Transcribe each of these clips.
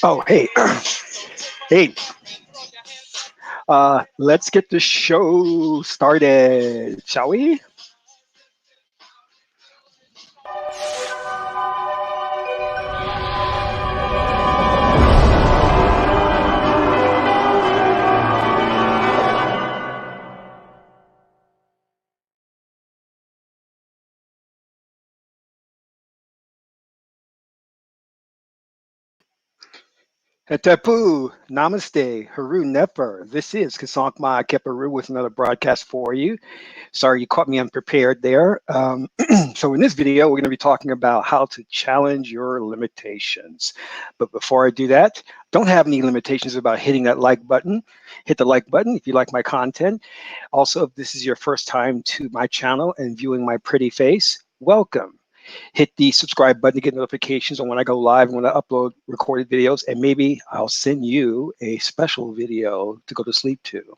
Oh, hey, hey, let's get the show started, shall we? Tapu, Namaste, Haru Nefer. This is Kasankma Keparu with another broadcast for you. Sorry you caught me unprepared there. So, in this video, we're going to be talking about how to challenge your limitations. But before I do that, don't have any limitations about hitting that like button. Hit the like button if you like my content. Also, if this is your first time to my channel and viewing my pretty face, welcome. Hit the subscribe button to get notifications on when I go live and when I upload recorded videos, and maybe I'll send you a special video to go to sleep to.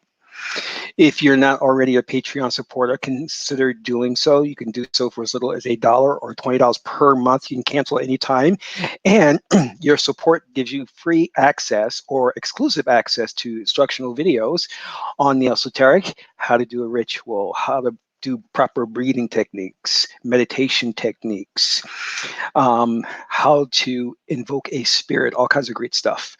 If you're not already a Patreon supporter, consider doing so. You can do so for as little as $1 or $20 per month. You can cancel anytime. And your support gives you free access or exclusive access to instructional videos on the esoteric, how to do a ritual, how to do proper breathing techniques, meditation techniques, how to invoke a spirit, all kinds of great stuff.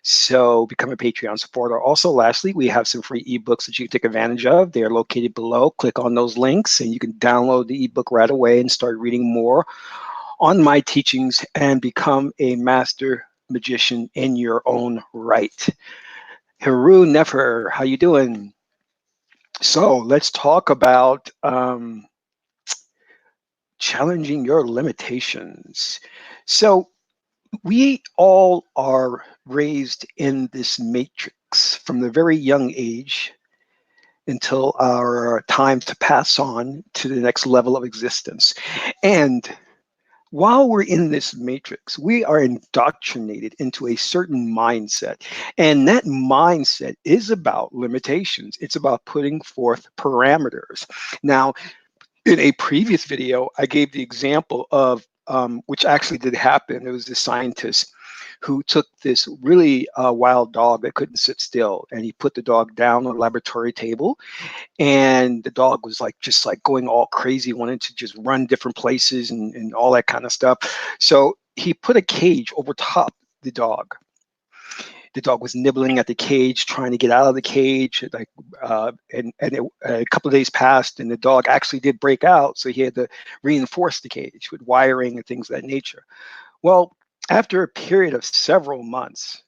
So become a Patreon supporter. Also, lastly, we have some free ebooks that you can take advantage of. They are located below. Click on those links and you can download the ebook right away and start reading more on my teachings and become a master magician in your own right. Haru Nefer, how you doing? So let's talk about challenging your limitations. So we all are raised in this matrix from the very young age until our time to pass on to the next level of existence. And while we're in this matrix, we are indoctrinated into a certain mindset. And that mindset is about limitations, it's about putting forth parameters. Now, in a previous video, I gave the example of which actually did happen. There was this scientist who took this really wild dog that couldn't sit still, and he put the dog down on a laboratory table, and the dog was like just like going all crazy, wanted to just run different places and all that kind of stuff. So he put a cage over top the dog. The dog was nibbling at the cage, trying to get out of the cage. Like, a couple of days passed, and the dog actually did break out. So he had to reinforce the cage with wiring and things of that nature. Well, after a period of several months,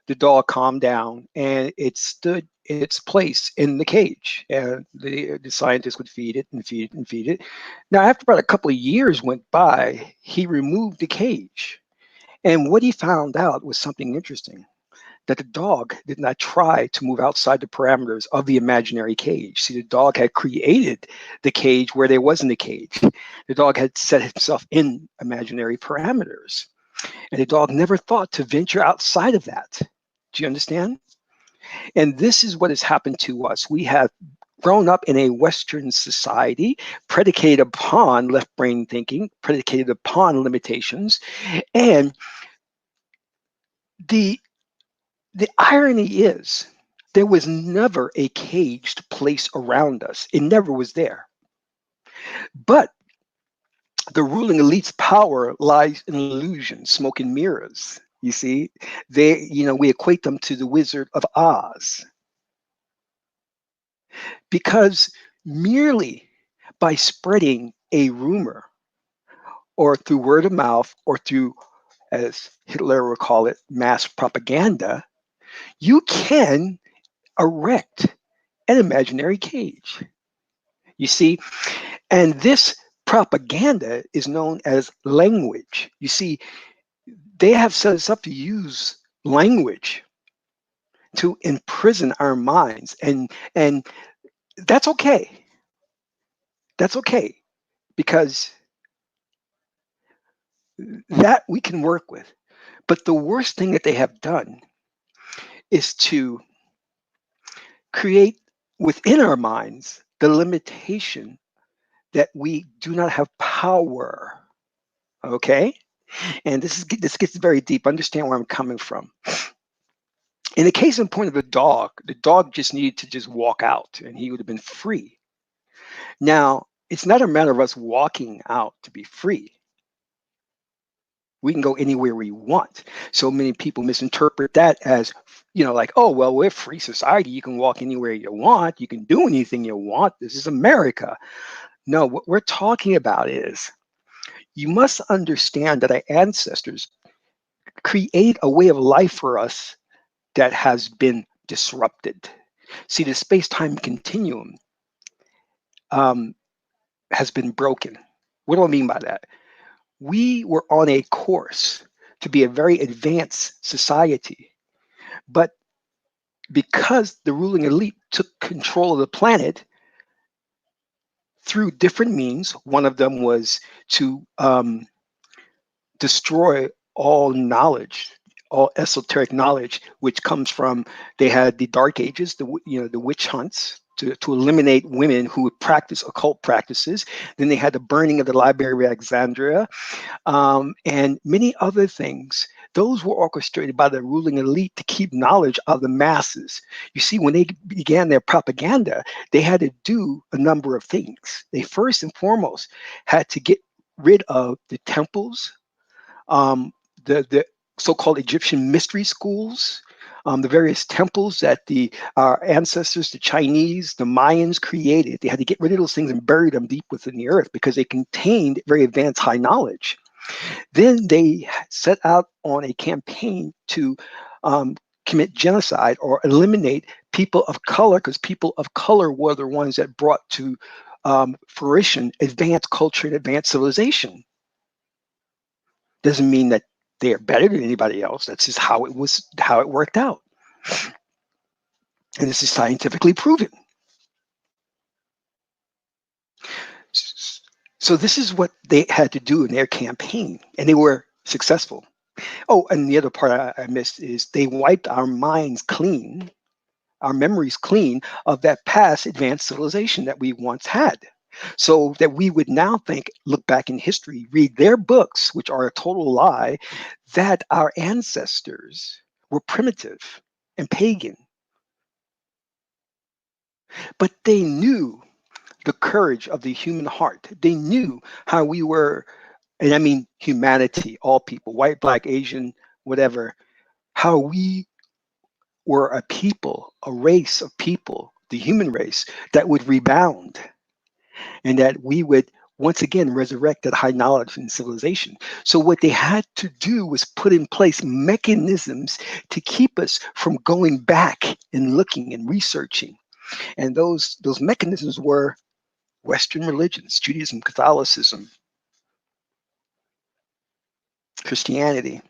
the dog calmed down and it stood in its place in the cage. And the scientist would feed it and feed it and feed it. Now, after about a couple of years went by, he removed the cage. And what he found out was something interesting, that the dog did not try to move outside the parameters of the imaginary cage. See, the dog had created the cage where there wasn't a cage. The dog had set himself in imaginary parameters. And the dog never thought to venture outside of that. Do you understand? And this is what has happened to us. We have grown up in a Western society predicated upon left brain thinking, predicated upon limitations. And the the irony is there was never a caged place around us. It never was there. But the ruling elite's power lies in illusion, smoke and mirrors. You see, we equate them to the Wizard of Oz because merely by spreading a rumor or through word of mouth or through, as Hitler would call it, mass propaganda, you can erect an imaginary cage. You see, and this propaganda is known as language. You see, they have set us up to use language to imprison our minds, and that's okay. That's okay because that we can work with. But the worst thing that they have done is to create within our minds the limitation that we do not have power. Okay? And this gets very deep. Understand where I'm coming from. In the case in point of the dog just needed to just walk out and he would have been free. Now, it's not a matter of us walking out to be free. We can go anywhere we want. So many people misinterpret that as, like, oh, well, we're a free society. You can walk anywhere you want. You can do anything you want. This is America. No, what we're talking about is you must understand that our ancestors create a way of life for us that has been disrupted. See, the space-time continuum um, has been broken. What do I mean by that? We were on a course to be a very advanced society, but because the ruling elite took control of the planet through different means, one of them was to destroy all knowledge, all esoteric knowledge, which comes from, they had the Dark Ages, the witch hunts to eliminate women who would practice occult practices. Then they had the burning of the Library of Alexandria, and many other things. Those were orchestrated by the ruling elite to keep knowledge of the masses. You see, when they began their propaganda, they had to do a number of things. They first and foremost had to get rid of the temples, um, the so-called Egyptian mystery schools, the various temples that our ancestors, the Chinese, the Mayans created. They had to get rid of those things and bury them deep within the earth because they contained very advanced high knowledge. Then they set out on a campaign to commit genocide or eliminate people of color, because people of color were the ones that brought to fruition advanced culture and advanced civilization. Doesn't mean that they are better than anybody else. That's just how it worked out. And this is scientifically proven. So this is what they had to do in their campaign, and they were successful. Oh, and the other part I missed is they wiped our minds clean, our memories clean of that past advanced civilization that we once had. So that we would now look back in history, read their books, which are a total lie, that our ancestors were primitive and pagan. But they knew the courage of the human heart. They knew how we were, and I mean humanity, all people, white, black, Asian, whatever, how we were a people, a race of people, the human race, that would rebound and that we would once again resurrect that high knowledge and civilization. So what they had to do was put in place mechanisms to keep us from going back and looking and researching. And those mechanisms were Western religions, Judaism, Catholicism, Christianity.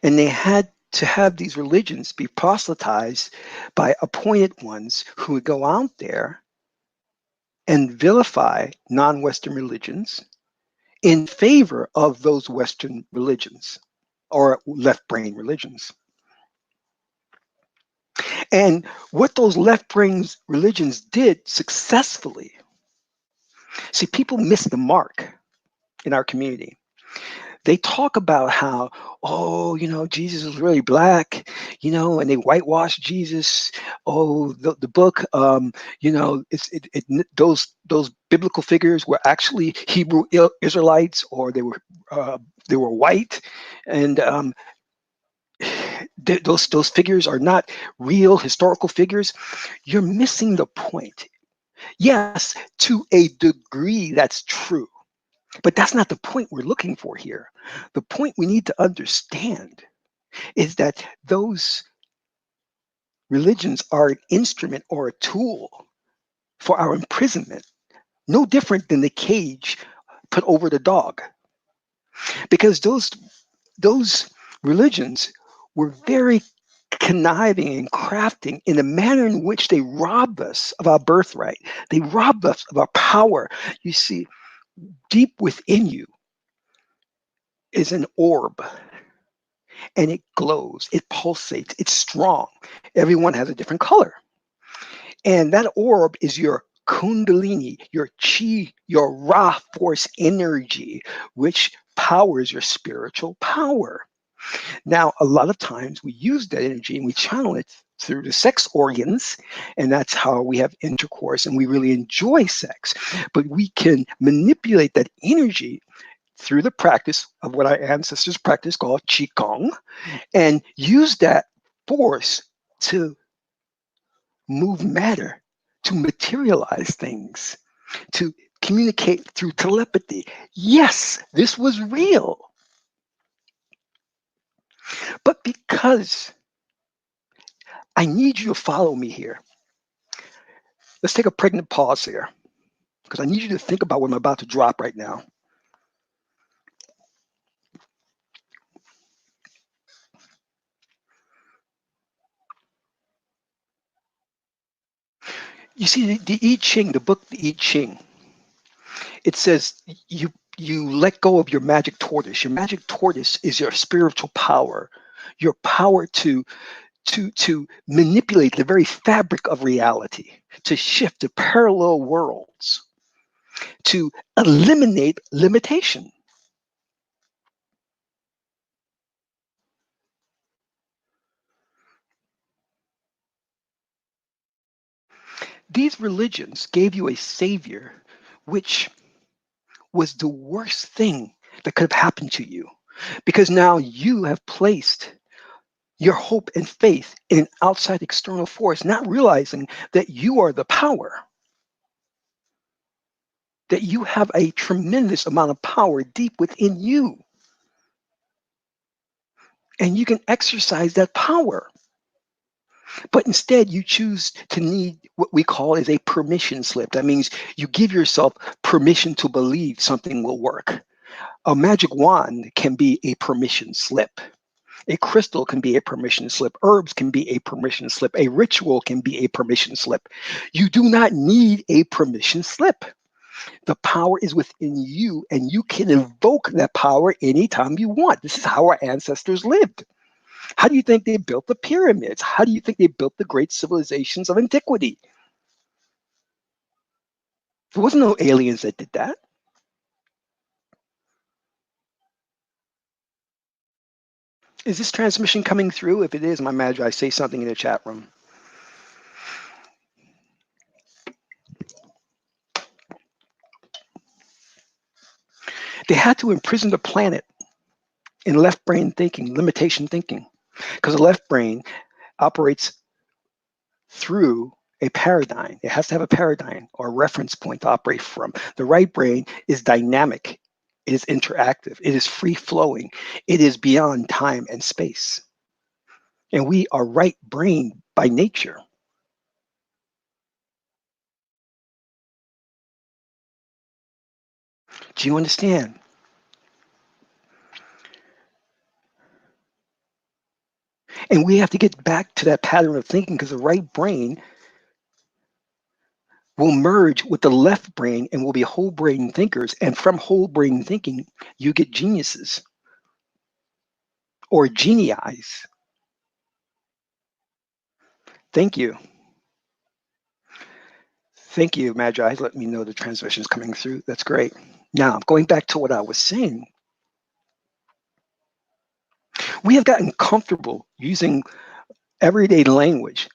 And they had to have these religions be proselytized by appointed ones who would go out there and vilify non-Western religions in favor of those Western religions or left-brain religions. And what those left-brain religions did successfully, see, people miss the mark in our community. They talk about how, oh, Jesus is really black, and they whitewash Jesus. Oh, the book, those biblical figures were actually Hebrew Israelites, or they were white, and those figures are not real historical figures. You're missing the point. Yes, to a degree, that's true. But that's not the point we're looking for here. The point we need to understand is that those religions are an instrument or a tool for our imprisonment, no different than the cage put over the dog. Because those religions were very conniving and crafting in the manner in which they robbed us of our birthright. They robbed us of our power. You see, deep within you is an orb, and it glows, it pulsates, it's strong. Everyone has a different color. And that orb is your kundalini, your chi, your ra force energy, which powers your spiritual power. Now, a lot of times we use that energy and we channel it through the sex organs, and that's how we have intercourse and we really enjoy sex. But we can manipulate that energy through the practice of what our ancestors practiced called qigong, and use that force to move matter, to materialize things, to communicate through telepathy. Yes, this was real. But because I need you to follow me here, let's take a pregnant pause here, because I need you to think about what I'm about to drop right now. You see, the I-ching, the book, the I-ching, it says you let go of your magic tortoise. Your magic tortoise is your spiritual power, your power to manipulate the very fabric of reality, to shift to parallel worlds, to eliminate limitation. These religions gave you a savior, which was the worst thing that could have happened to you, because now you have placed your hope and faith in an outside external force, not realizing that you are the power, that you have a tremendous amount of power deep within you, and you can exercise that power. But instead, you choose to need what we call is a permission slip. That means you give yourself permission to believe something will work. A magic wand can be a permission slip. A crystal can be a permission slip. Herbs can be a permission slip. A ritual can be a permission slip. You do not need a permission slip. The power is within you, and you can invoke that power anytime you want. This is how our ancestors lived. How do you think they built the pyramids? How do you think they built the great civilizations of antiquity? There wasn't no aliens that did that. Is this transmission coming through? If it is, my magi, say something in the chat room. They had to imprison the planet in left brain thinking, limitation thinking, because the left brain operates through a paradigm. It has to have a paradigm or a reference point to operate from. The right brain is dynamic, it is interactive, it is free flowing, it is beyond time and space. And we are right brain by nature. Do you understand? And we have to get back to that pattern of thinking, because the right brain will merge with the left brain and will be whole brain thinkers. And from whole brain thinking, you get geniuses or genii. Thank you. Thank you, Magi. Let me know the transmission is coming through. That's great. Now, going back to what I was saying, we have gotten comfortable using everyday language,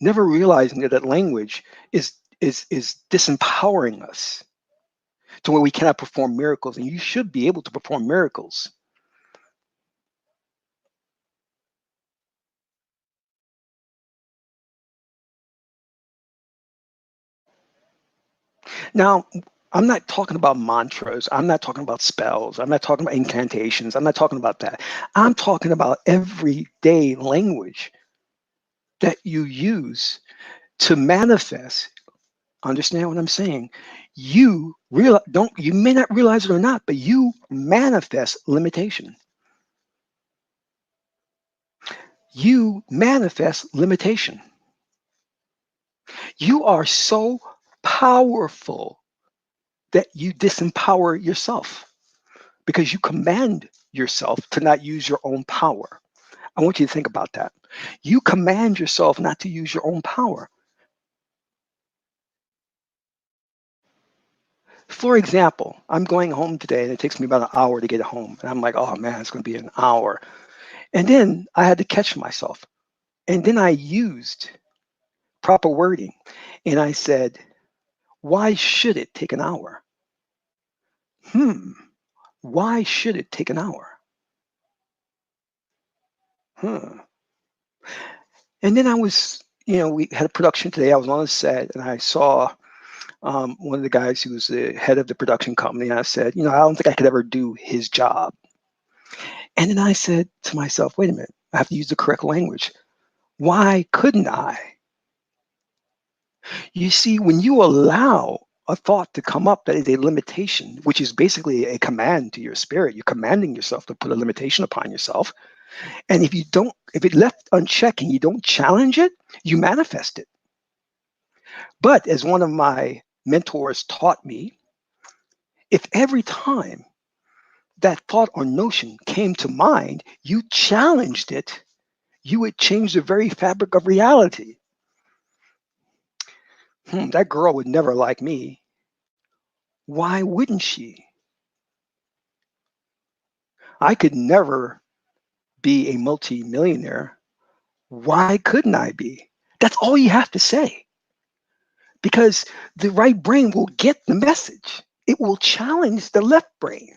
never realizing that that language is disempowering us to where we cannot perform miracles. And you should be able to perform miracles. Now, I'm not talking about mantras. I'm not talking about spells. I'm not talking about incantations. I'm not talking about that. I'm talking about everyday language that you use to manifest. Understand what I'm saying? You may not realize it or not, but you manifest limitation. You manifest limitation. You are so powerful that you disempower yourself, because you command yourself to not use your own power. I want you to think about that. You command yourself not to use your own power. For example, I'm going home today and it takes me about an hour to get home. And I'm like, oh man, it's going to be an hour. And then I had to catch myself. And then I used proper wording. And I said, why should it take an hour? Hmm. Why should it take an hour? Hmm. And then I was, we had a production today. I was on the set and I saw one of the guys who was the head of the production company. And I said, I don't think I could ever do his job. And then I said to myself, wait a minute, I have to use the correct language. Why couldn't I? You see, when you allow a thought to come up that is a limitation, which is basically a command to your spirit, you're commanding yourself to put a limitation upon yourself. And if it left unchecked and you don't challenge it, you manifest it. But as one of my mentors taught me, if every time that thought or notion came to mind, you challenged it, you would change the very fabric of reality. That girl would never like me. Why wouldn't she? I could never be a multi-millionaire. Why couldn't I be? That's all you have to say. Because the right brain will get the message. It will challenge the left brain.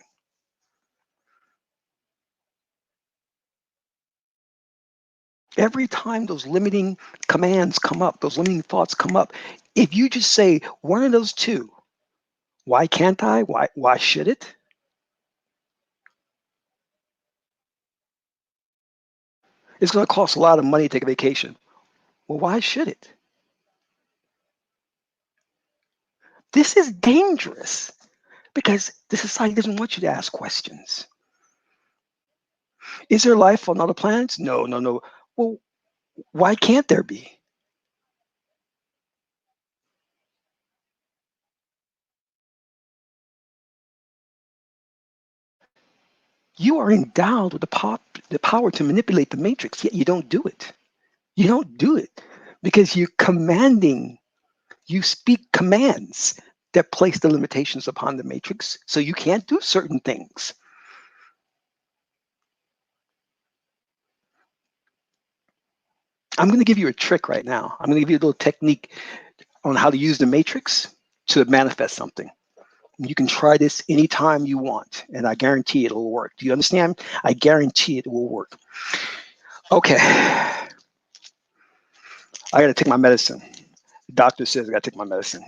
Every time those limiting commands come up, those limiting thoughts come up, if you just say one of those two, why can't I? Why should it? It's going to cost a lot of money to take a vacation. Well, why should it? This is dangerous because the society doesn't want you to ask questions. Is there life on other planets? No, no, no. Well, why can't there be? You are endowed with the power to manipulate the matrix, yet you don't do it. You don't do it because you speak commands that place the limitations upon the matrix, so you can't do certain things. I'm going to give you a trick right now. I'm going to give you a little technique on how to use the matrix to manifest something. You can try this anytime you want, and I guarantee it will work. Do you understand? I guarantee it will work. Okay. I got to take my medicine. The doctor says I got to take my medicine.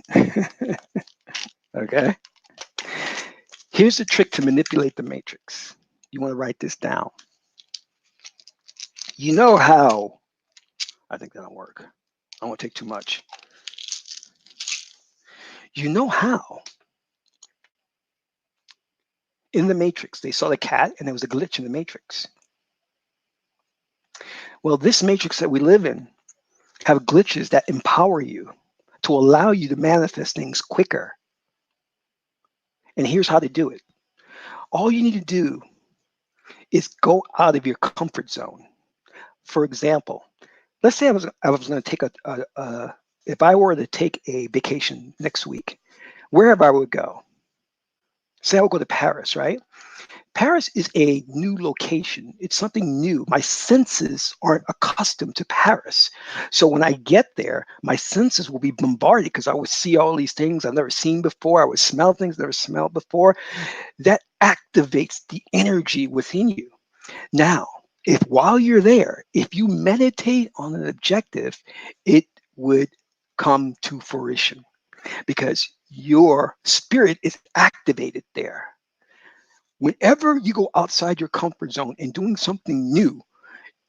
Okay. Here's the trick to manipulate the matrix. You want to write this down. You know how, I think that'll work. I won't take too much. You know how in the matrix they saw the cat and there was a glitch in the matrix. Well, this matrix that we live in have glitches that empower you to allow you to manifest things quicker. And here's how to do it. All you need to do is go out of your comfort zone. For example, let's say I was going to take if I were to take a vacation next week, wherever I would go. Say I would go to Paris, right? Paris is a new location. It's something new. My senses aren't accustomed to Paris. So when I get there, my senses will be bombarded because I would see all these things I've never seen before. I would smell things I've never smelled before. That activates the energy within you. Now, if while you're there, if you meditate on an objective, it would come to fruition because your spirit is activated there. Whenever you go outside your comfort zone and doing something new,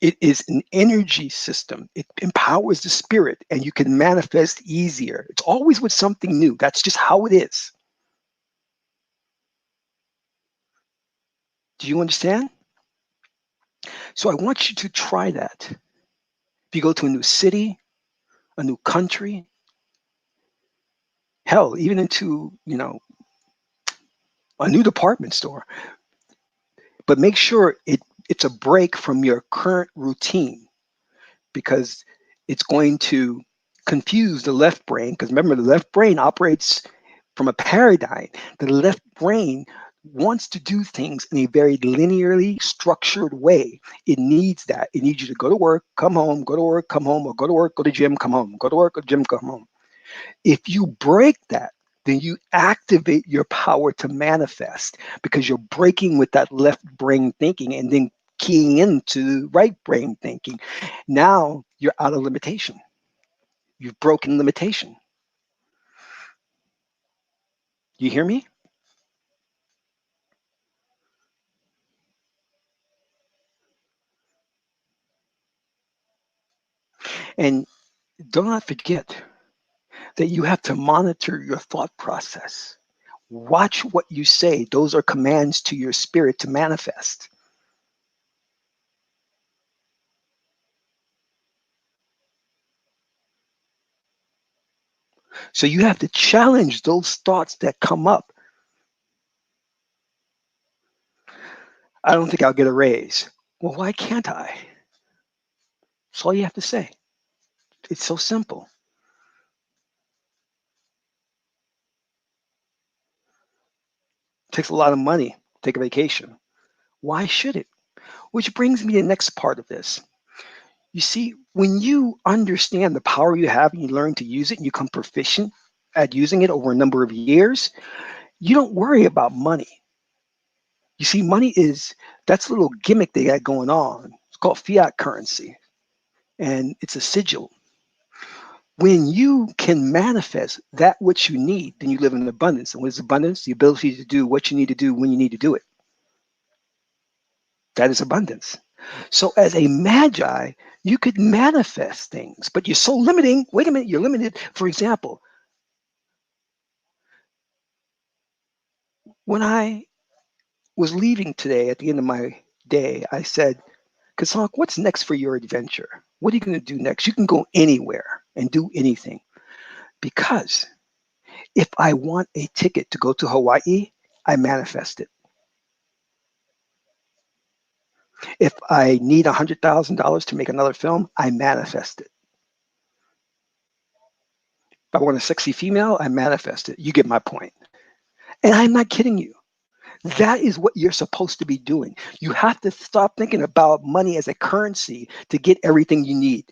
it is an energy system. It empowers the spirit and you can manifest easier. It's always with something new. That's just how it is. Do you understand? So I want you to try that. If you go to a new city, a new country, hell, even into, a new department store, but make sure it's a break from your current routine because it's going to confuse the left brain. Because remember, the left brain operates from a paradigm. The left brain wants to do things in a very linearly structured way. It needs that. It needs you to go to work, come home, go to work, come home, or go to work, go to gym, come home, go to work, go to gym, come home. If you break that, then you activate your power to manifest because you're breaking with that left brain thinking and then keying into right brain thinking. Now you're out of limitation. You've broken limitation. You hear me? And do not forget that you have to monitor your thought process. Watch what you say. Those are commands to your spirit to manifest. So you have to challenge those thoughts that come up. I don't think I'll get a raise. Well, why can't I? That's all you have to say. It's so simple. It takes a lot of money to take a vacation. Why should it? Which brings me to the next part of this. You see, when you understand the power you have and you learn to use it and you become proficient at using it over a number of years, you don't worry about money. You see, money that's a little gimmick they got going on. It's called fiat currency, and it's a sigil. When you can manifest that which you need, then you live in abundance. And what is abundance? The ability to do what you need to do when you need to do it. That is abundance. So as a magi, you could manifest things, but you're so limiting. Wait a minute, you're limited. For example, when I was leaving today at the end of my day, I said, Kasank, what's next for your adventure? What are you going to do next? You can go anywhere and do anything. Because if I want a ticket to go to Hawaii, I manifest it. If I need $100,000 to make another film, I manifest it. If I want a sexy female, I manifest it. You get my point. And I'm not kidding you. That is what you're supposed to be doing. You have to stop thinking about money as a currency to get everything you need.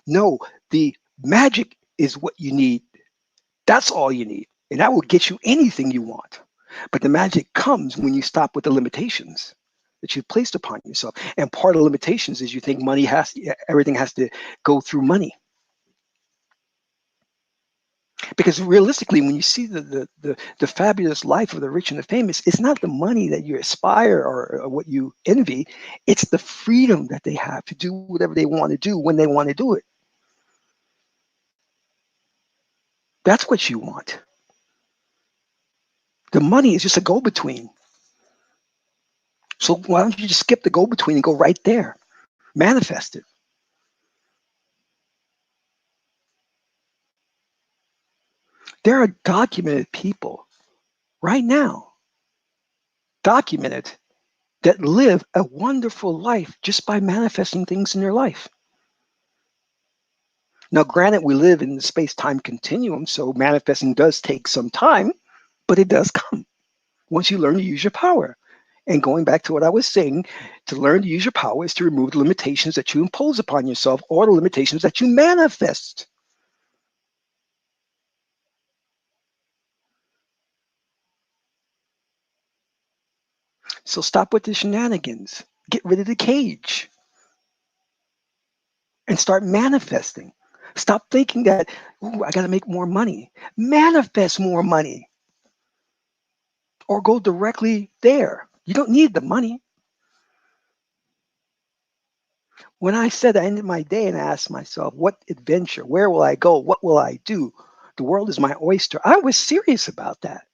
No, the magic is what you need. That's all you need. And that will get you anything you want. But the magic comes when you stop with the limitations that you've placed upon yourself. And part of the limitations is you think everything has to go through money. Because realistically, when you see the fabulous life of the rich and the famous, it's not the money that you aspire or what you envy. It's the freedom that they have to do whatever they want to do when they want to do it. That's what you want. The money is just a go-between. So why don't you just skip the go-between and go right there? Manifest it. There are documented people right now, documented, that live a wonderful life just by manifesting things in their life. Now, granted, we live in the space-time continuum, so manifesting does take some time, but it does come once you learn to use your power. And going back to what I was saying, to learn to use your power is to remove the limitations that you impose upon yourself or the limitations that you manifest. So stop with the shenanigans. Get rid of the cage and start manifesting. Stop thinking that, I got to make more money. Manifest more money or go directly there. You don't need the money. When I said I ended my day and asked myself, what adventure? Where will I go? What will I do? The world is my oyster. I was serious about that.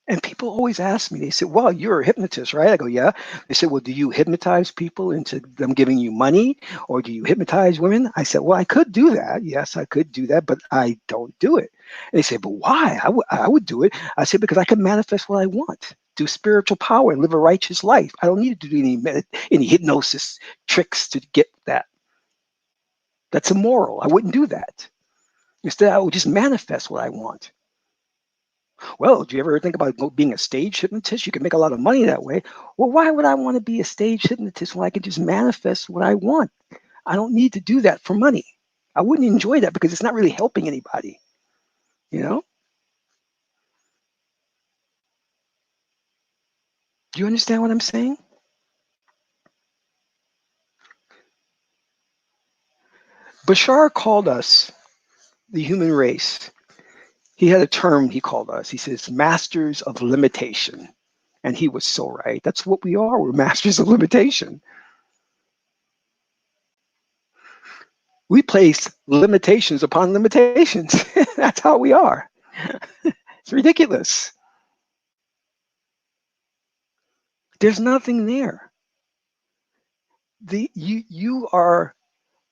And people always ask me, they said, well, you're a hypnotist, right? I go, yeah. They said, well, do you hypnotize people into them giving you money or do you hypnotize women? I said, well, I could do that. Yes, I could do that, but I don't do it. And they said, but why? I would do it. I said, because I can manifest what I want to spiritual power and live a righteous life. I don't need to do any hypnosis tricks to get that. That's immoral. I wouldn't do that. Instead, I would just manifest what I want. Well, do you ever think about being a stage hypnotist? You can make a lot of money that way. Well, why would I want to be a stage hypnotist when I can just manifest what I want? I don't need to do that for money. I wouldn't enjoy that because it's not really helping anybody, you know? Do you understand what I'm saying? Bashar called us, the human race, he had a term he called us. He says, masters of limitation. And he was so right. That's what we are. We're masters of limitation. We place limitations upon limitations. That's how we are. It's ridiculous. There's nothing there. You are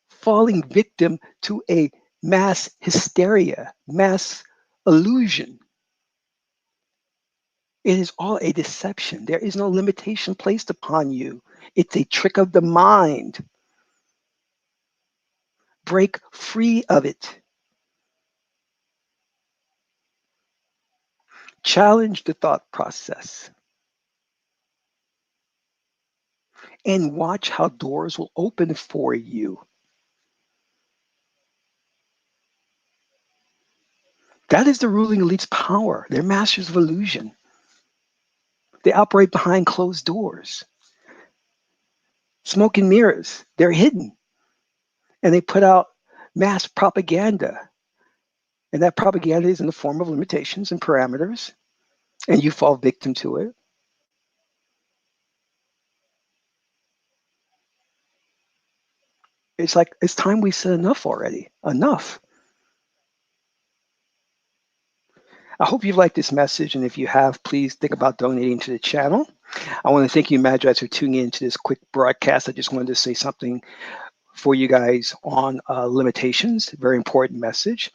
falling victim to a mass hysteria, mass illusion. It is all a deception. There is no limitation placed upon you. It's a trick of the mind. Break free of it. Challenge the thought process and watch how doors will open for you. That is the ruling elite's power. They're masters of illusion. They operate behind closed doors. Smoke and mirrors, they're hidden. And they put out mass propaganda. And that propaganda is in the form of limitations and parameters. And you fall victim to it. It's like, it's time we said enough already. Enough. I hope you've liked this message. And if you have, please think about donating to the channel. I want to thank you, Madras, for tuning in to this quick broadcast. I just wanted to say something for you guys on limitations. Very important message.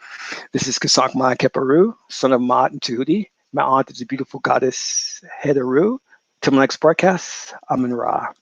This is Kasank Ma Keparu, son of Maat and Tahuti. My aunt is a beautiful goddess, Hedaru. Till my next broadcast, Amun Ra.